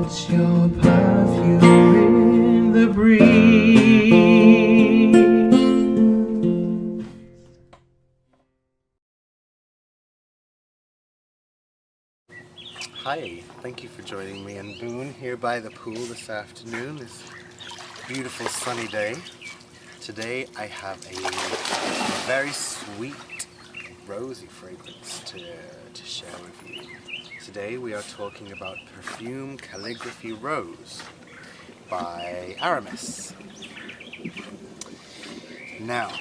It's your perfume in the breeze. Hi, thank you for joining me and Boone here by the pool this afternoon, this beautiful sunny day. Today I have a very sweet, rosy fragrance to share with you. Today we are talking about Perfume Calligraphy Rose by Aramis. Now,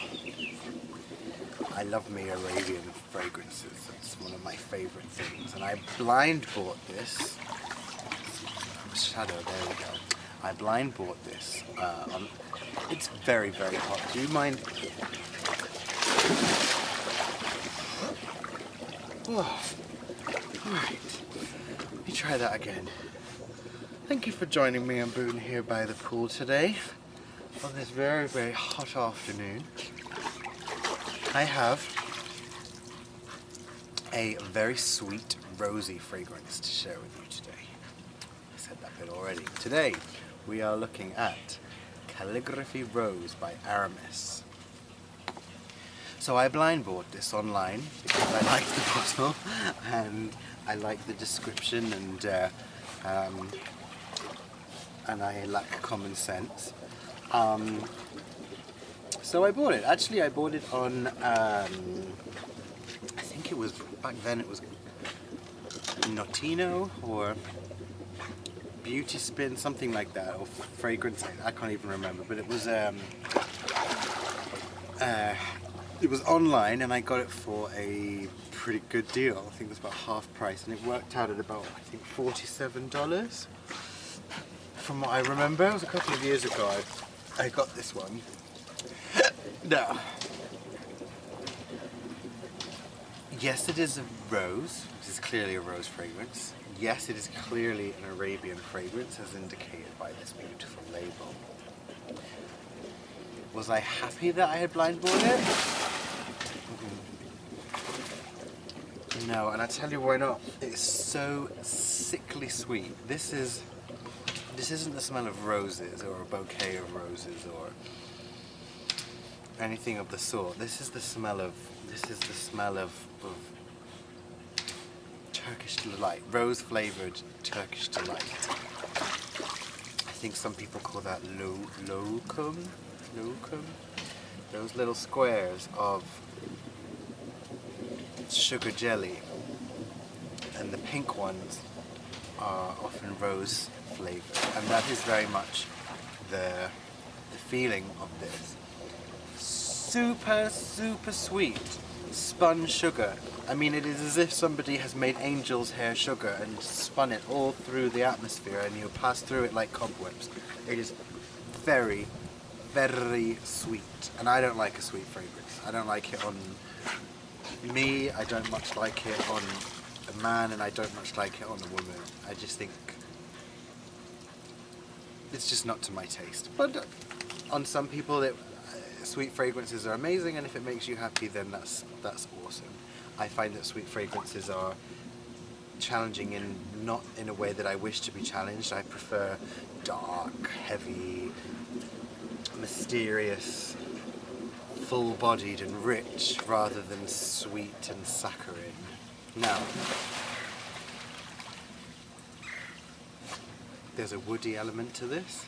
I love me Arabian fragrances. It's one of my favorite things, and I blind bought this. Shadow, there we go. I blind bought this. It's very, very hot. Do you mind? Oh, right. Let me try that again. Thank you for joining me and Boone here by the pool today on this very, very hot afternoon. I have a very sweet, rosy fragrance to share with you today. I said that bit already. Today, we are looking at Calligraphy Rose by Aramis. So I blind bought this online because I like the bottle and I like the description and I lack common sense. So I bought it. Actually, I bought it on, I think it was, back then it was Notino or Beauty Spin, something like that, or Fragrance, I can't even remember, but it was online and I got it for a pretty good deal. I think it was about half price and it worked out at about, I think, $47. From what I remember, it was a couple of years ago I got this one. Now, yes, it is a rose. This is clearly a rose fragrance. Yes, it is clearly an Arabian fragrance, as indicated by this beautiful label. Was I happy that I had blind bought it? No, and I tell you why not. It's so sickly sweet. This isn't the smell of roses or a bouquet of roses or anything of the sort. This is the smell of Turkish delight, rose flavored Turkish delight. I think some people call that lokum. Those little squares of sugar jelly, and the pink ones are often rose flavored, and that is very much the feeling of this. Super, super sweet spun sugar. I mean, it is as if somebody has made angel's hair sugar and spun it all through the atmosphere and you pass through it like cobwebs. It is very, very sweet, and I don't like a sweet fragrance. I don't like it on me, I don't much like it on a man, and I don't much like it on a woman. I just think it's just not to my taste. But on some people, sweet fragrances are amazing, and if it makes you happy, then that's awesome. I find that sweet fragrances are challenging not in a way that I wish to be challenged. I prefer dark, heavy, mysterious, full-bodied and rich, rather than sweet and saccharine. Now, there's a woody element to this.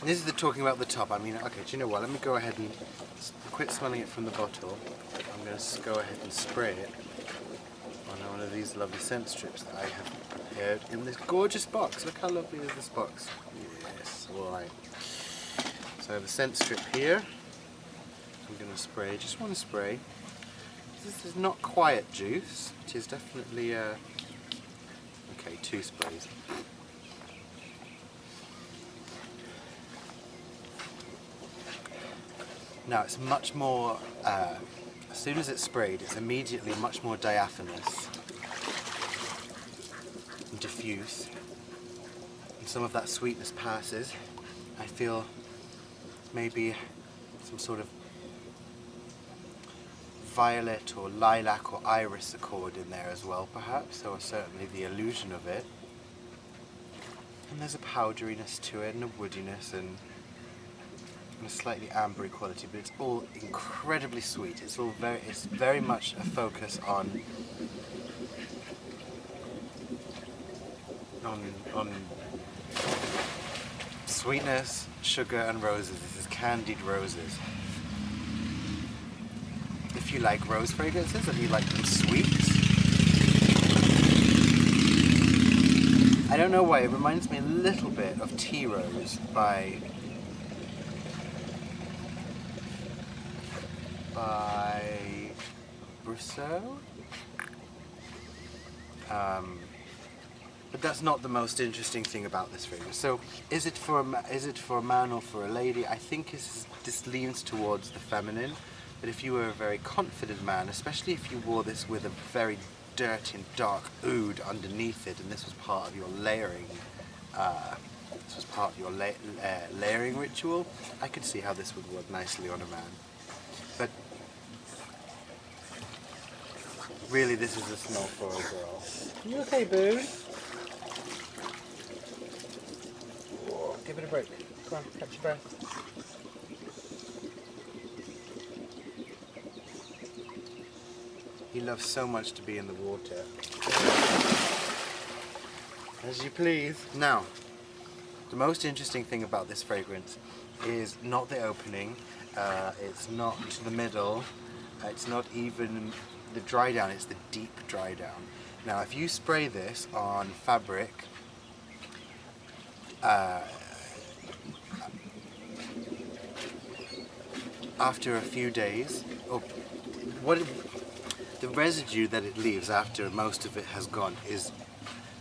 This is talking about the top. I mean, okay, do you know what? Let me go ahead and quit smelling it from the bottle. I'm going to go ahead and spray it on one of these lovely scent strips that I have prepared in this gorgeous box. Look how lovely is this box. Yes, alright. So I have a scent strip here. I'm going to spray, just one spray. This is not quiet juice. It is definitely, okay, 2 sprays. Now it's much more, as soon as it's sprayed, it's immediately much more diaphanous and diffuse. And some of that sweetness passes. I feel maybe some sort of violet or lilac or iris accord in there as well, perhaps, or certainly the illusion of it. And there's a powderiness to it and a woodiness and a slightly ambery quality, but it's all incredibly sweet. It's very much a focus on sweetness, sugar and roses. This is candied roses. If you like rose fragrances and you like them sweet, I don't know why, it reminds me a little bit of Tea Rose by Brousseau. But that's not the most interesting thing about this fragrance. So, is it for a man or for a lady? I think this leans towards the feminine. But if you were a very confident man, especially if you wore this with a very dirty and dark oud underneath it, and this was part of your layering, layering ritual, I could see how this would work nicely on a man. But really, this is a smell for a girl. You okay, boo? Give it a break. Come on, catch your breath. He loves so much to be in the water. As you please. Now, the most interesting thing about this fragrance is not the opening, it's not the middle, it's not even the dry down, it's the deep dry down. Now, if you spray this on fabric, after a few days, the residue that it leaves after most of it has gone is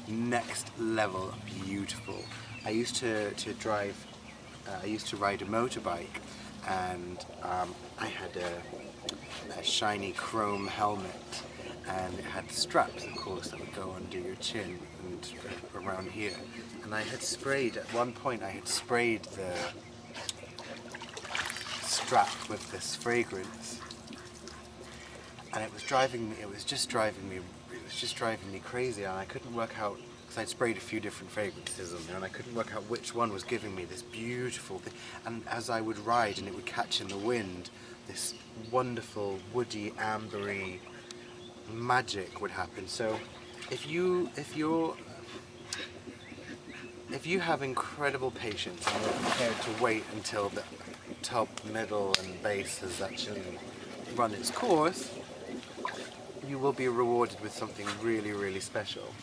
next level beautiful. I used to ride a motorbike, and I had a shiny chrome helmet, and it had straps, of course, that would go under your chin and around here. And I had sprayed, at one point I had sprayed the strap with this fragrance, and it was just driving me crazy, and I couldn't work out, because I'd sprayed a few different fragrances on there, and I couldn't work out which one was giving me this beautiful thing. And as I would ride and it would catch in the wind, this wonderful woody, ambery magic would happen. So if you have incredible patience and you're prepared to wait until the top, middle and base has actually run its course, you will be rewarded with something really, really special.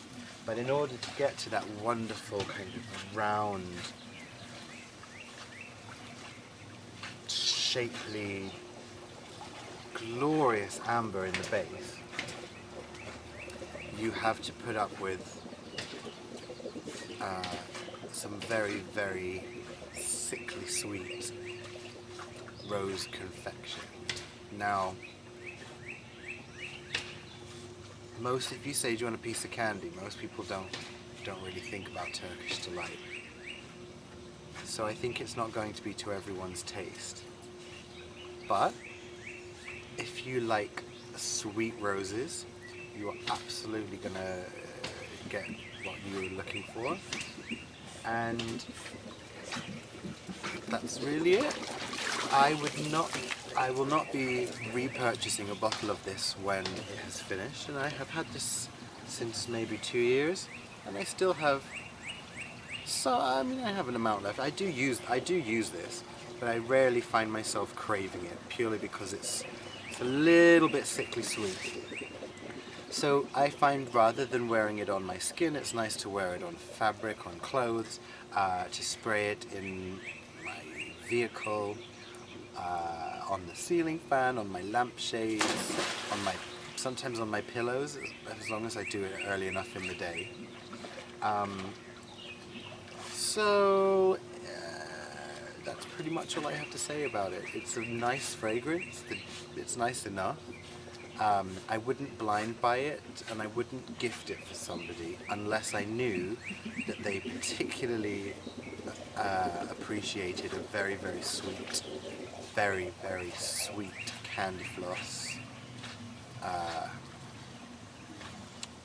But in order to get to that wonderful kind of round, shapely, glorious amber in the base, you have to put up with some very, very sickly sweet rose confection. Now, if you say, do you want a piece of candy, most people don't really think about Turkish delight. So I think it's not going to be to everyone's taste. But if you like sweet roses, you are absolutely gonna get what you were looking for. And that's really it. I will not be repurchasing a bottle of this when it has finished, and I have had this since maybe 2 years, and I still have, I have an amount left. I do use this, but I rarely find myself craving it, purely because it's a little bit sickly sweet. So I find rather than wearing it on my skin, it's nice to wear it on fabric, on clothes, to spray it in my vehicle, on the ceiling fan, on my lampshades, sometimes on my pillows, as long as I do it early enough in the day. So that's pretty much all I have to say about it. It's a nice fragrance, it's nice enough. I wouldn't blind buy it, and I wouldn't gift it for somebody unless I knew that they particularly appreciated a very, very sweet, very, very sweet candy floss,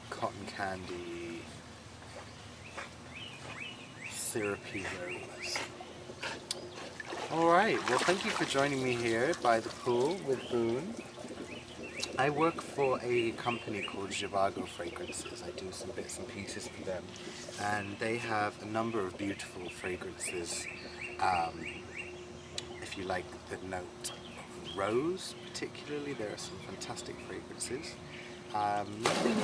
cotton candy, syrupy rose. Alright, well thank you for joining me here by the pool with Boone. I work for a company called Zhivago Fragrances. I do some bits and pieces for them, and they have a number of beautiful fragrances. If you like the note of rose particularly, there are some fantastic fragrances. Nothing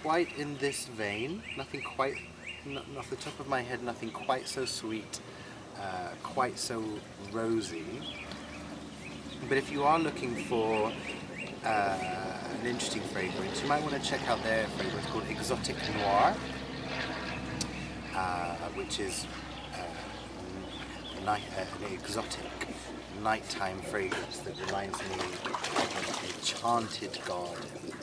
quite in this vein, nothing quite, off the top of my head, nothing quite so sweet, quite so rosy. But if you are looking for an interesting fragrance, you might want to check out their fragrance called Exotic Noir, which is an exotic nighttime fragrance that reminds me of an enchanted garden.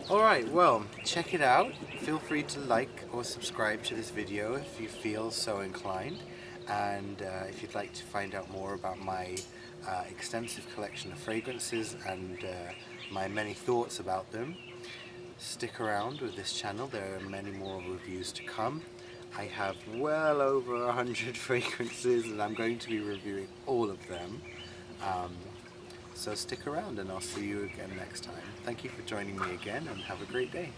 Alright, well, check it out. Feel free to like or subscribe to this video if you feel so inclined. And if you'd like to find out more about my extensive collection of fragrances and my many thoughts about them, stick around with this channel. There are many more reviews to come. I have well over 100 fragrances and I'm going to be reviewing all of them. So stick around and I'll see you again next time. Thank you for joining me again and have a great day.